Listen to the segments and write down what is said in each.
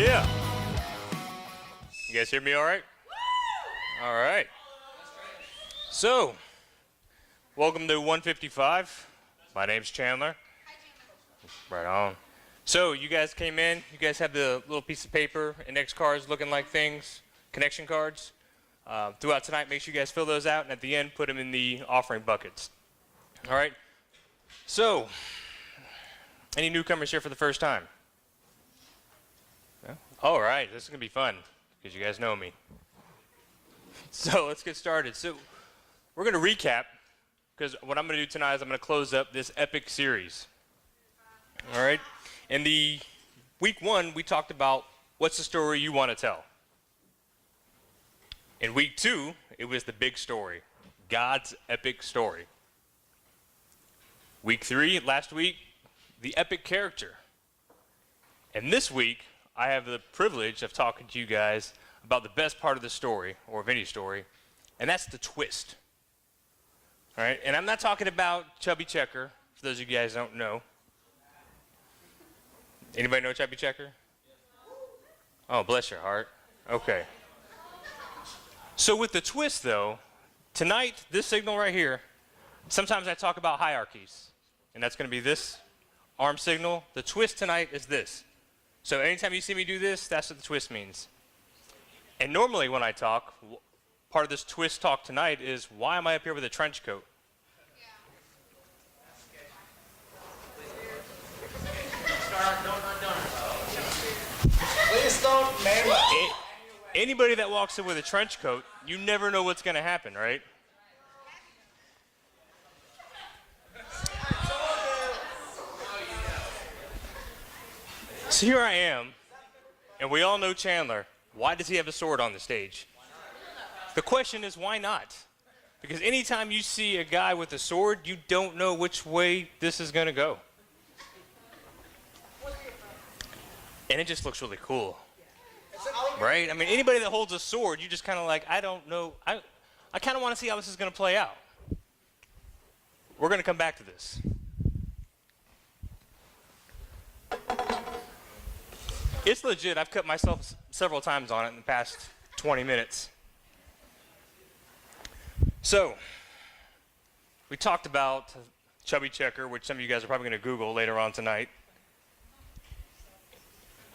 Yeah. You guys hear me all right? All right. So, welcome to 155. My name's Chandler. Right on. So, you guys came in. You guys have the little piece of paper, index cards looking like things, connection cards. Throughout tonight, make sure you guys fill those out, and at the end, put them in the offering buckets. All right? So, any newcomers here for the first time? Yeah? All right, this is going to be fun, because you guys know me. So, let's get started. So, we're going to recap, because what I'm going to do tonight is I'm going to close up this epic series. All right? In the week one, we talked about what's the story you want to tell. In week two, it was the big story, God's epic story. Week three, last week, the epic character. And this week, I have the privilege of talking to you guys about the best part of the story, or of any story, and that's the twist. All right? And I'm not talking about Chubby Checker, for those of you guys who don't know. Anybody know Chubby Checker? Oh, bless your heart. Okay. So with the twist, though, tonight, this signal right here, sometimes I talk about hierarchies, and that's going to be this arm signal. The twist tonight is this. So anytime you see me do this, that's what the twist means. And normally when I talk, part of this twist talk tonight is, why am I up here with a trench coat? Please don't, man. Anybody that walks in with a trench coat, you never know what's going to happen, right? So here I am, and we all know Chandler. Why does he have a sword on the stage? The question is, why not? Because anytime you see a guy with a sword, you don't know which way this is going to go. And it just looks really cool. Right? I mean, anybody that holds a sword, you just kind of like, I don't know. I kind of want to see how this is going to play out. We're going to come back to this. It's legit. I've cut myself several times on it in the past 20 minutes. So, we talked about Chubby Checker, which some of you guys are probably going to Google later on tonight.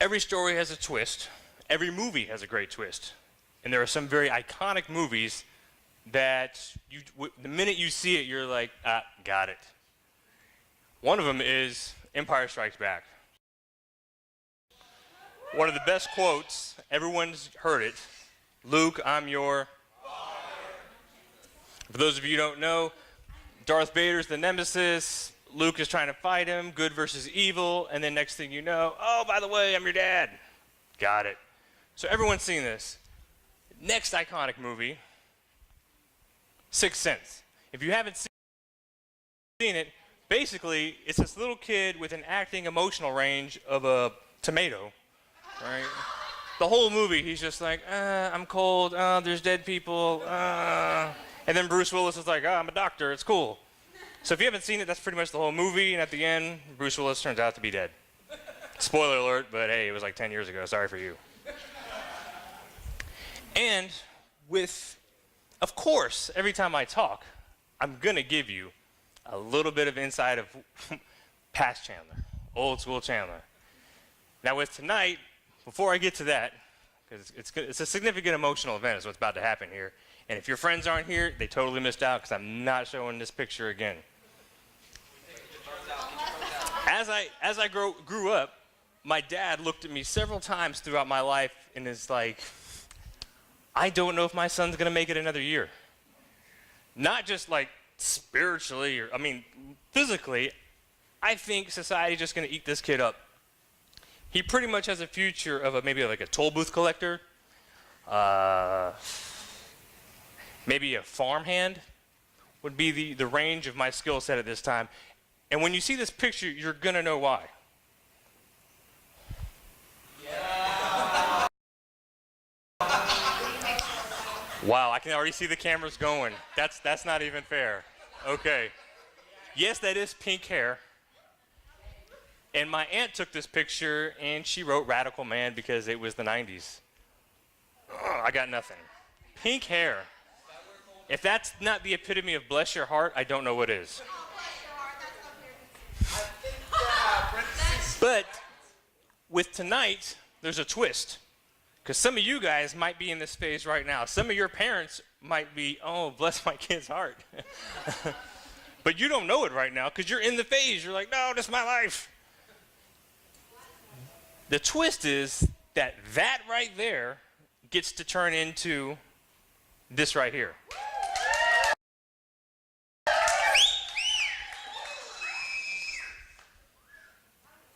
Every story has a twist. Every movie has a great twist. And there are some very iconic movies that the minute you see it, you're like, ah, got it. One of them is Empire Strikes Back. One of the best quotes, everyone's heard it, Luke, I'm your... For those of you who don't know, Darth Vader's the nemesis, Luke is trying to fight him, good versus evil, and then next thing you know, oh, by the way, I'm your dad. Got it. So everyone's seen this. Next iconic movie, Sixth Sense. If you haven't seen it, basically, it's this little kid with an acting emotional range of a tomato, right? The whole movie, he's just like, I'm cold, there's dead people, and then Bruce Willis is like, I'm a doctor, it's cool. So if you haven't seen it, that's pretty much the whole movie, and at the end, Bruce Willis turns out to be dead. Spoiler alert, but hey, it was like 10 years ago, sorry for you. And of course, every time I talk, I'm gonna give you a little bit of insight of past Chandler, old school Chandler. Now with tonight, before I get to that, because it's a significant emotional event is what's about to happen here, and if your friends aren't here, they totally missed out because I'm not showing this picture again. As I grew up, my dad looked at me several times throughout my life and is like, I don't know if my son's going to make it another year. Not just like spiritually, or I mean, physically, I think society's just going to eat this kid up. He pretty much has a future of maybe like a toll booth collector, maybe a farmhand would be the range of my skill set at this time. And when you see this picture, you're going to know why. Yeah. Wow, I can already see the cameras going. That's not even fair. Okay. Yes, that is pink hair. And my aunt took this picture, and she wrote Radical Man because it was the 90s. Oh, I got nothing. Pink hair. If that's not the epitome of bless your heart, I don't know what is. But with tonight, there's a twist. Because some of you guys might be in this phase right now. Some of your parents might be, oh, bless my kid's heart. But you don't know it right now because you're in the phase. You're like, no, this is my life. The twist is that right there gets to turn into this right here.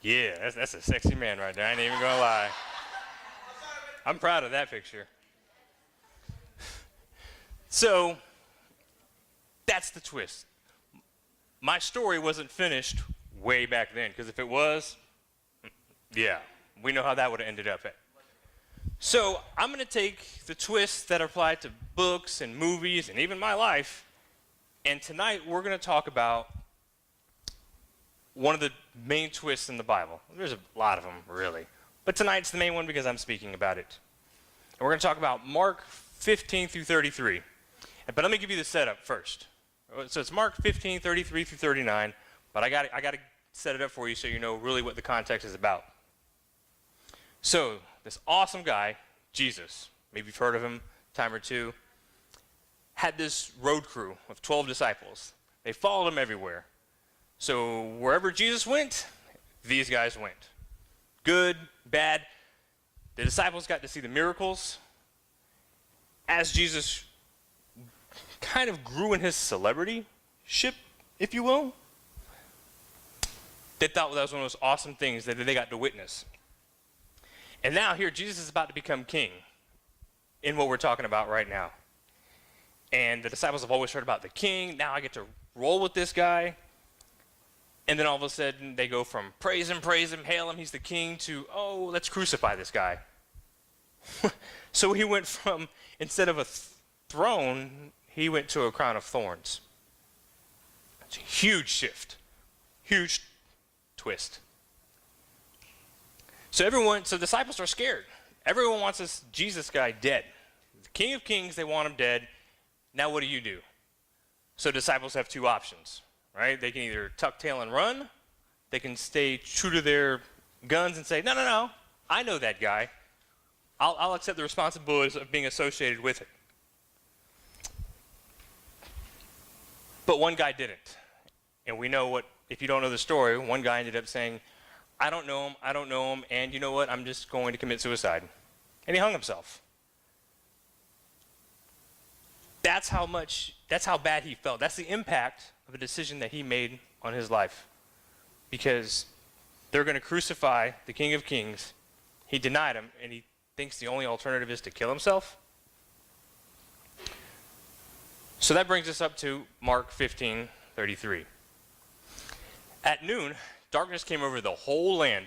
Yeah, that's a sexy man right there. I ain't even gonna lie. I'm proud of that picture. So, that's the twist. My story wasn't finished way back then, because if it was, yeah, we know how that would have ended up. So, I'm gonna take the twists that apply to books and movies and even my life, and tonight we're gonna talk about one of the main twists in the Bible. There's a lot of them, really. But tonight's the main one because I'm speaking about it. And we're going to talk about Mark 15 through 33. But let me give you the setup first. So it's Mark 15, 33 through 39. But I got to set it up for you so you know really what the context is about. So this awesome guy, Jesus, maybe you've heard of him a time or two, had this road crew of 12 disciples. They followed him everywhere. So wherever Jesus went, these guys went. Good, bad. The disciples got to see the miracles. As Jesus kind of grew in his celebrity-ship, if you will, they thought that was one of those awesome things that they got to witness. And now here, Jesus is about to become king in what we're talking about right now. And the disciples have always heard about the king. Now I get to roll with this guy. And then all of a sudden, they go from praise him, hail him, he's the king, to, oh, let's crucify this guy. So he went from, instead of a throne, he went to a crown of thorns. It's a huge shift, huge twist. So disciples are scared. Everyone wants this Jesus guy dead. The King of Kings, they want him dead. Now what do? So disciples have two options. Right? They can either tuck tail and run. They can stay true to their guns and say, no, I know that guy. I'll accept the responsibilities of being associated with it. But one guy didn't. And we know what, if you don't know the story, one guy ended up saying, I don't know him, and you know what, I'm just going to commit suicide. And he hung himself. That's how bad he felt. That's the impact of a decision that he made on his life. Because they're going to crucify the King of Kings. He denied him, and he thinks the only alternative is to kill himself. So that brings us up to Mark 15, 33. At noon, darkness came over the whole land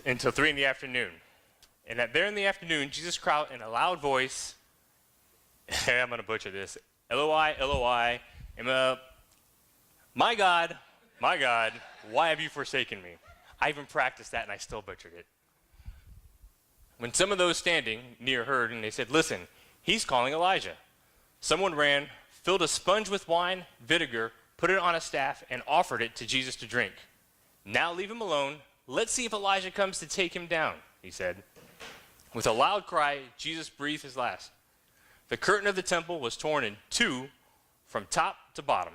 until 3 in the afternoon. And there in the afternoon, Jesus cried in a loud voice, I'm going to butcher this, Eloi, Eloi, my God, why have you forsaken me? I even practiced that and I still butchered it. When some of those standing near heard, and they said, listen, he's calling Elijah. Someone ran, filled a sponge with wine, vinegar, put it on a staff, and offered it to Jesus to drink. Now leave him alone. Let's see if Elijah comes to take him down, he said. With a loud cry, Jesus breathed his last. The curtain of the temple was torn in two from top to bottom.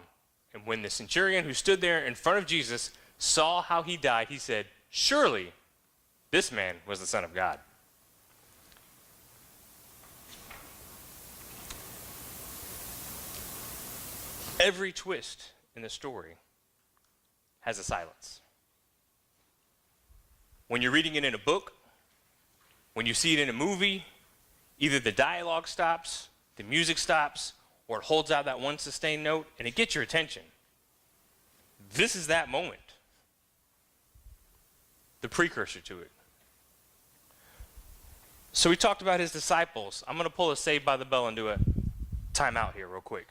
And when the centurion who stood there in front of Jesus saw how he died, he said, surely this man was the Son of God. Every twist in the story has a silence. When you're reading it in a book, when you see it in a movie, either the dialogue stops, the music stops, or it holds out that one sustained note and it gets your attention. This is that moment, the precursor to it. So we talked about his disciples. I'm going to pull a Saved by the Bell and do a timeout here real quick.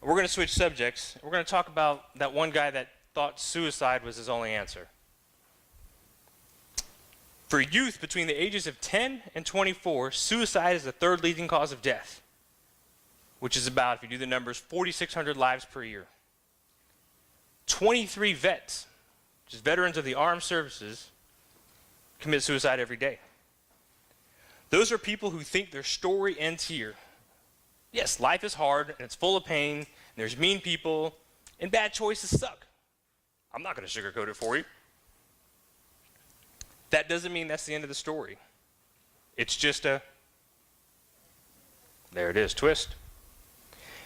We're going to switch subjects. We're going to talk about that one guy that thought suicide was his only answer. For youth between the ages of 10 and 24, suicide is the third leading cause of death, which is about, if you do the numbers, 4,600 lives per year. 23 vets, which is veterans of the armed services, commit suicide every day. Those are people who think their story ends here. Yes, life is hard, and it's full of pain, and there's mean people, and bad choices suck. I'm not going to sugarcoat it for you. That doesn't mean that's the end of the story. It's just a, there it is, twist.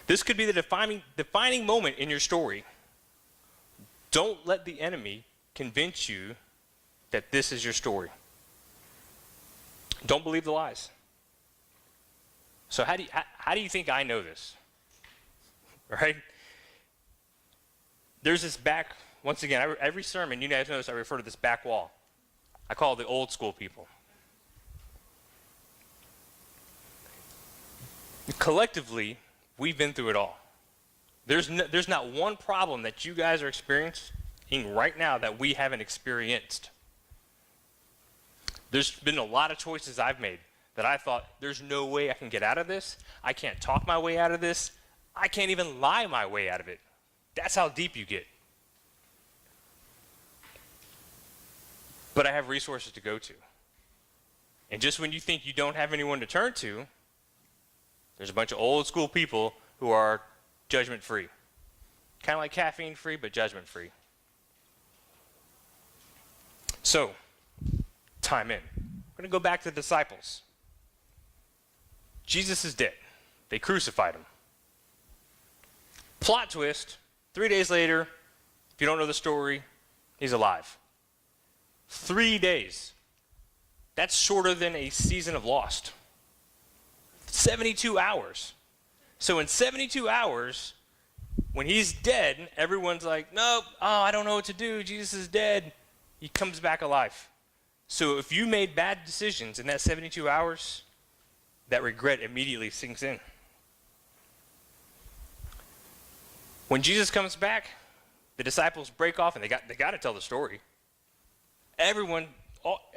This could be the defining moment in your story. Don't let the enemy convince you that this is your story. Don't believe the lies. So how do you think I know this? Right? There's this back, once again, every sermon, you guys notice I refer to this back wall. I call it the old school people. Collectively, we've been through it all. There's not one problem that you guys are experiencing right now that we haven't experienced. There's been a lot of choices I've made that I thought, there's no way I can get out of this. I can't talk my way out of this. I can't even lie my way out of it. That's how deep you get. But I have resources to go to. And just when you think you don't have anyone to turn to, there's a bunch of old school people who are judgment free. Kind of like caffeine free, but judgment free. So, time in. We're going to go back to the disciples. Jesus is dead. They crucified him. Plot twist, 3 days later, if you don't know the story, he's alive. 3 days. That's shorter than a season of Lost. 72 hours. So in 72 hours, when he's dead, everyone's like, nope, I don't know what to do. Jesus is dead. He comes back alive. So if you made bad decisions in that 72 hours, that regret immediately sinks in. When Jesus comes back, the disciples break off and they got to tell the story. Everyone,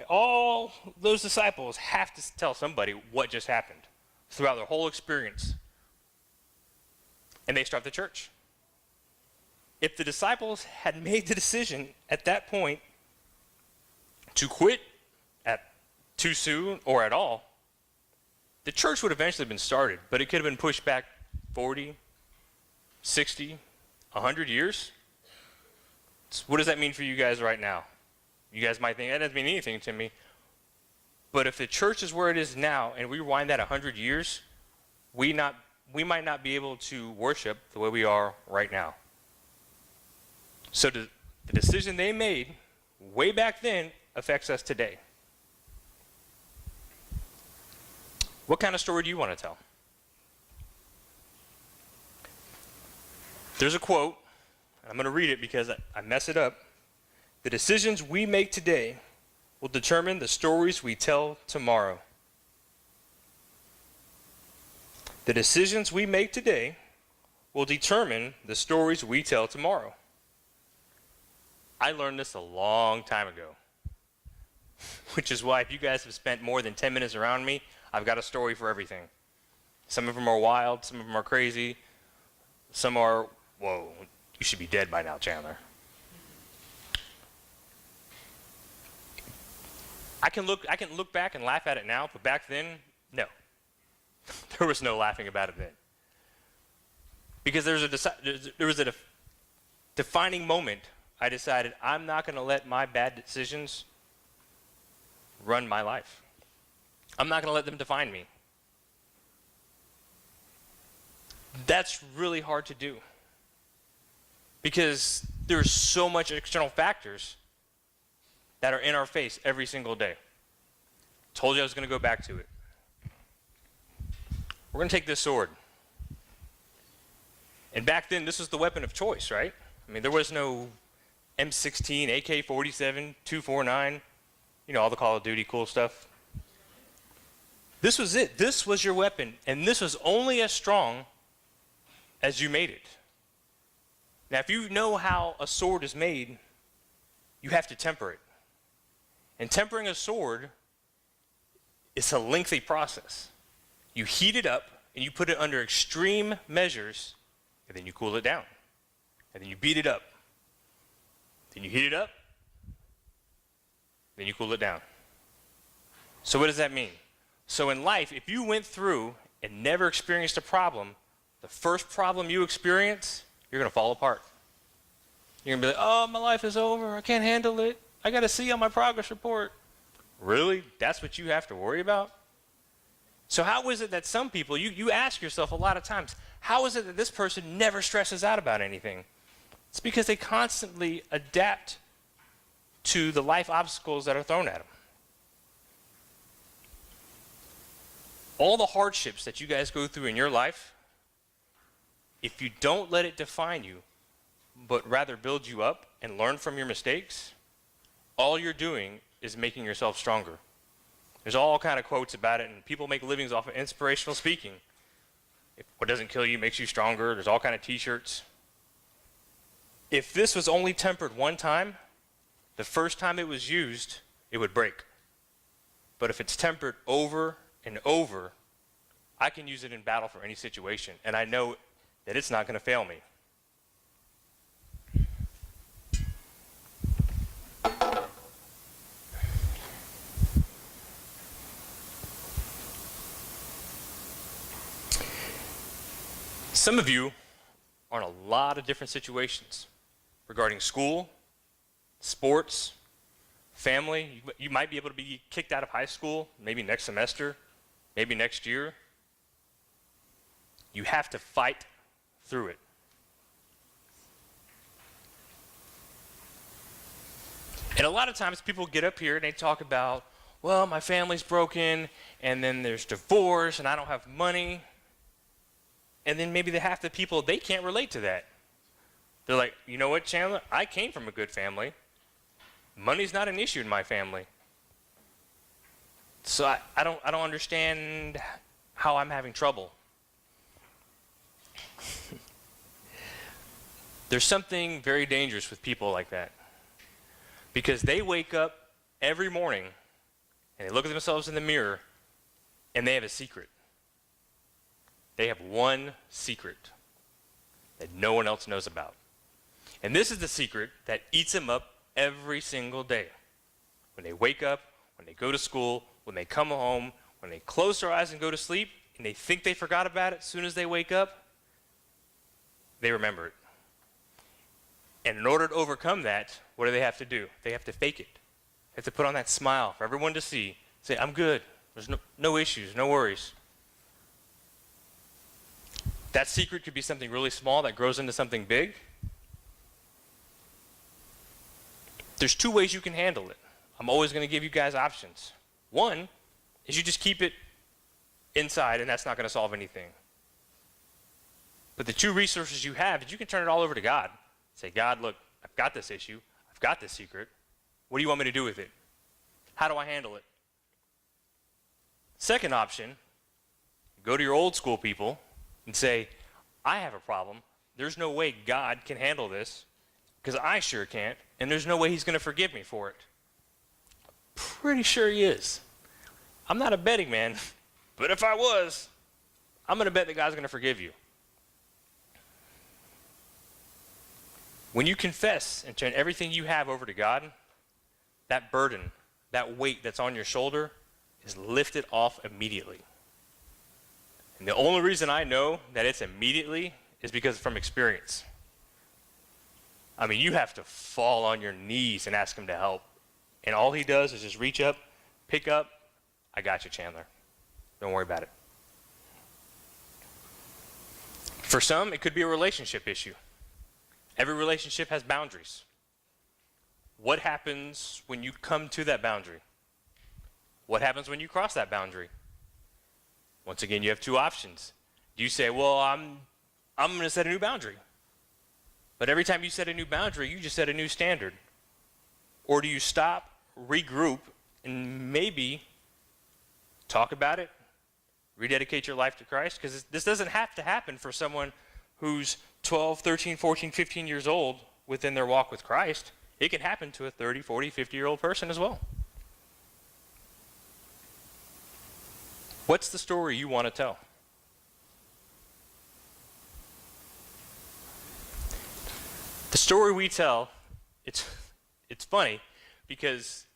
all those disciples have to tell somebody what just happened throughout their whole experience. And they start the church. If the disciples had made the decision at that point to quit too soon or at all, the church would have eventually been started, but it could have been pushed back 40, 60, 100 years. So what does that mean for you guys right now? You guys might think, that doesn't mean anything to me. But if the church is where it is now, and we rewind that 100 years, we might not be able to worship the way we are right now. So the decision they made way back then affects us today. What kind of story do you want to tell? There's a quote, and I'm going to read it because I mess it up. The decisions we make today will determine the stories we tell tomorrow. The decisions we make today will determine the stories we tell tomorrow. I learned this a long time ago, which is why if you guys have spent more than 10 minutes around me, I've got a story for everything. Some of them are wild, some of them are crazy, some are, whoa, you should be dead by now, Chandler. I can look back and laugh at it now, but back then, no. There was no laughing about it then. Because there was a defining moment. I decided I'm not going to let my bad decisions run my life. I'm not going to let them define me. That's really hard to do. Because there's so much external factors that are in our face every single day. Told you I was going to go back to it. We're going to take this sword. And back then, this was the weapon of choice, right? I mean, there was no M16, AK-47, 249, all the Call of Duty cool stuff. This was it. This was your weapon, and this was only as strong as you made it. Now, if you know how a sword is made, you have to temper it. And tempering a sword is a lengthy process. You heat it up, and you put it under extreme measures, and then you cool it down. And then you beat it up. Then you heat it up, then you cool it down. So what does that mean? So in life, if you went through and never experienced a problem, the first problem you experience, you're going to fall apart. You're going to be like, oh, my life is over. I can't handle it. I got to see on my progress report. Really? That's what you have to worry about? So how is it that some people, you ask yourself a lot of times, how is it that this person never stresses out about anything? It's because they constantly adapt to the life obstacles that are thrown at them. All the hardships that you guys go through in your life, if you don't let it define you, but rather build you up and learn from your mistakes, all you're doing is making yourself stronger. There's all kind of quotes about it, and people make livings off of inspirational speaking. If what doesn't kill you makes you stronger. There's all kind of t-shirts. If this was only tempered one time, the first time it was used, it would break. But if it's tempered over and over, I can use it in battle for any situation, and I know that it's not going to fail me. Some of you are in a lot of different situations regarding school, sports, family. You might be able to be kicked out of high school, maybe next semester, maybe next year. You have to fight through it. And a lot of times people get up here and they talk about, well, my family's broken, and then there's divorce, and I don't have money. And then maybe half the people, they can't relate to that. They're like, you know what, Chandler? I came from a good family. Money's not an issue in my family. So I don't understand how I'm having trouble. There's something very dangerous with people like that. Because they wake up every morning and they look at themselves in the mirror and they have a secret. They have one secret that no one else knows about. And this is the secret that eats them up every single day. When they wake up, when they go to school, when they come home, when they close their eyes and go to sleep, and they think they forgot about it, as soon as they wake up, they remember it. And in order to overcome that, what do they have to do? They have to fake it. They have to put on that smile for everyone to see. Say, I'm good. There's no issues, no worries. That secret could be something really small that grows into something big. There's two ways you can handle it. I'm always going to give you guys options. One is you just keep it inside, and that's not going to solve anything. But the two resources you have is you can turn it all over to God. Say, God, look, I've got this issue. I've got this secret. What do you want me to do with it? How do I handle it? Second option, go to your old school people and say, I have a problem. There's no way God can handle this because I sure can't, and there's no way he's going to forgive me for it. Pretty sure he is. I'm not a betting man, but if I was, I'm going to bet that God's going to forgive you. When you confess and turn everything you have over to God, that burden, that weight that's on your shoulder is lifted off immediately. And the only reason I know that it's immediately is because from experience. I mean, you have to fall on your knees and ask him to help. And all he does is just reach up, pick up, I got you, Chandler. Don't worry about it. For some, it could be a relationship issue. Every relationship has boundaries. What happens when you come to that boundary? What happens when you cross that boundary? Once again, you have two options. Do you say, well, I'm going to set a new boundary? But every time you set a new boundary, you just set a new standard. Or do you stop, regroup, and maybe talk about it, rededicate your life to Christ? Because this doesn't have to happen for someone who's 12, 13, 14, 15 years old within their walk with Christ. It can happen to a 30, 40, 50-year-old person as well. What's the story you want to tell? The story we tell, it's funny because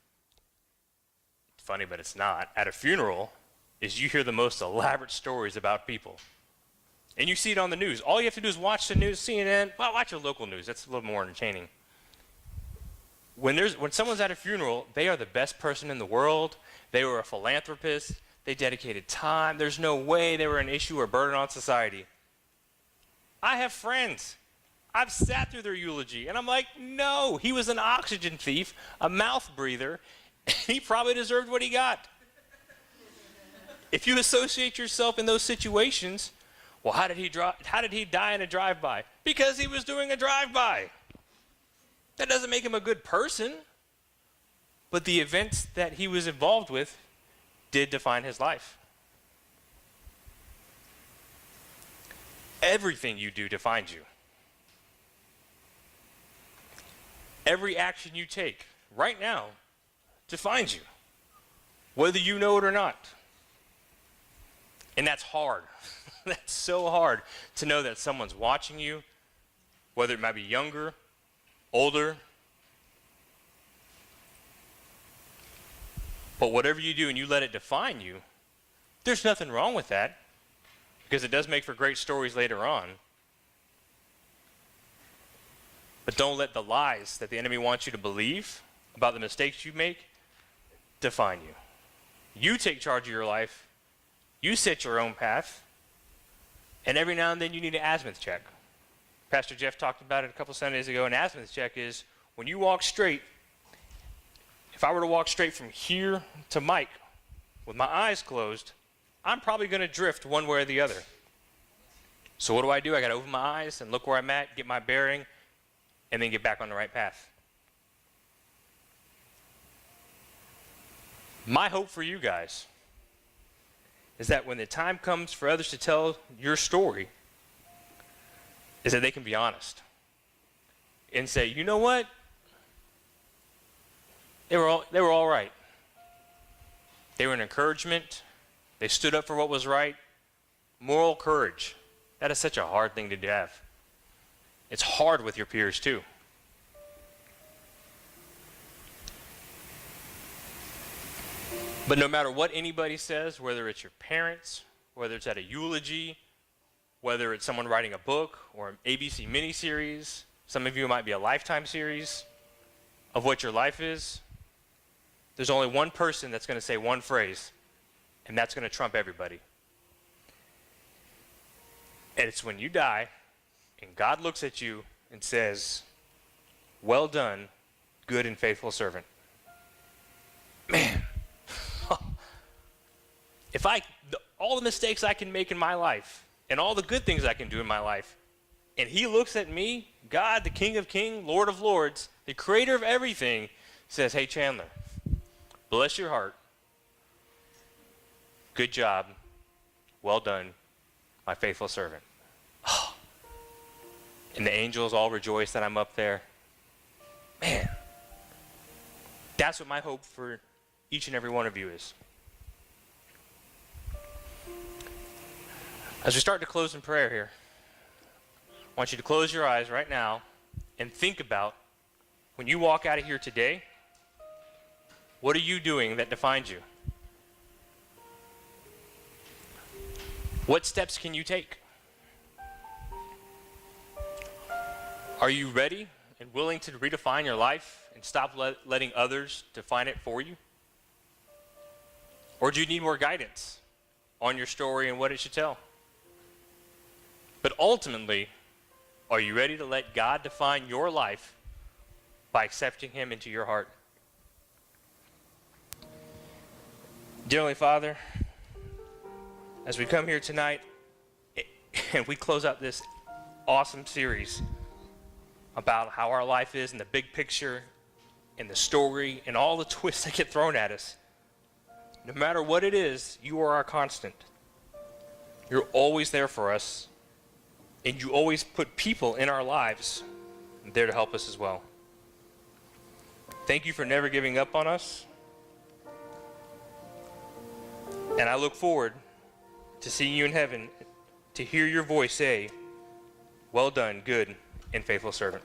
it's funny, but it's not. At a funeral is you hear the most elaborate stories about people. And you see it on the news. All you have to do is watch the news, CNN. Well, watch your local news. That's a little more entertaining. When someone's at a funeral, they are the best person in the world. They were a philanthropist. They dedicated time. There's no way they were an issue or burden on society. I have friends. I've sat through their eulogy, and I'm like, no, he was an oxygen thief, a mouth breather, and he probably deserved what he got. If you associate yourself in those situations, well, how did he die in a drive-by? Because he was doing a drive-by. That doesn't make him a good person, but the events that he was involved with did define his life. Everything you do defines you. Every action you take right now defines you, whether you know it or not. And that's hard. That's so hard to know that someone's watching you, whether it might be younger, older. But whatever you do and you let it define you, there's nothing wrong with that, because it does make for great stories later on. But don't let the lies that the enemy wants you to believe about the mistakes you make define you. You take charge of your life. You set your own path. And every now and then you need an azimuth check. Pastor Jeff talked about it a couple Sundays ago. An azimuth check is when you walk straight. If I were to walk straight from here to Mike with my eyes closed, I'm probably going to drift one way or the other. So what do? I got to open my eyes and look where I'm at, get my bearing, and then get back on the right path. My hope for you guys is that when the time comes for others to tell your story, is that they can be honest and say, you know what? They were all right. They were an encouragement. They stood up for what was right. Moral courage. That is such a hard thing to have. It's hard with your peers too. But no matter what anybody says, whether it's your parents, whether it's at a eulogy, whether it's someone writing a book or an ABC miniseries, some of you might be a lifetime series of what your life is, there's only one person that's going to say one phrase, and that's going to trump everybody. And it's when you die, and God looks at you and says, well done, good and faithful servant. Man. If all the mistakes I can make in my life and all the good things I can do in my life, and he looks at me, God, the King of Kings, Lord of Lords, the creator of everything, says, hey, Chandler, bless your heart. Good job. Well done, my faithful servant. And the angels all rejoice that I'm up there. Man, that's what my hope for each and every one of you is. As we start to close in prayer here, I want you to close your eyes right now and think about when you walk out of here today, what are you doing that defines you? What steps can you take? Are you ready and willing to redefine your life and stop letting others define it for you? Or do you need more guidance on your story and what it should tell? But ultimately, are you ready to let God define your life by accepting him into your heart? Dear Heavenly Father, as we come here tonight and we close out this awesome series about how our life is and the big picture and the story and all the twists that get thrown at us, no matter what it is, you are our constant. You're always there for us. And you always put people in our lives there to help us as well. Thank you for never giving up on us. And I look forward to seeing you in heaven, to hear your voice say, "Well done, good and faithful servant."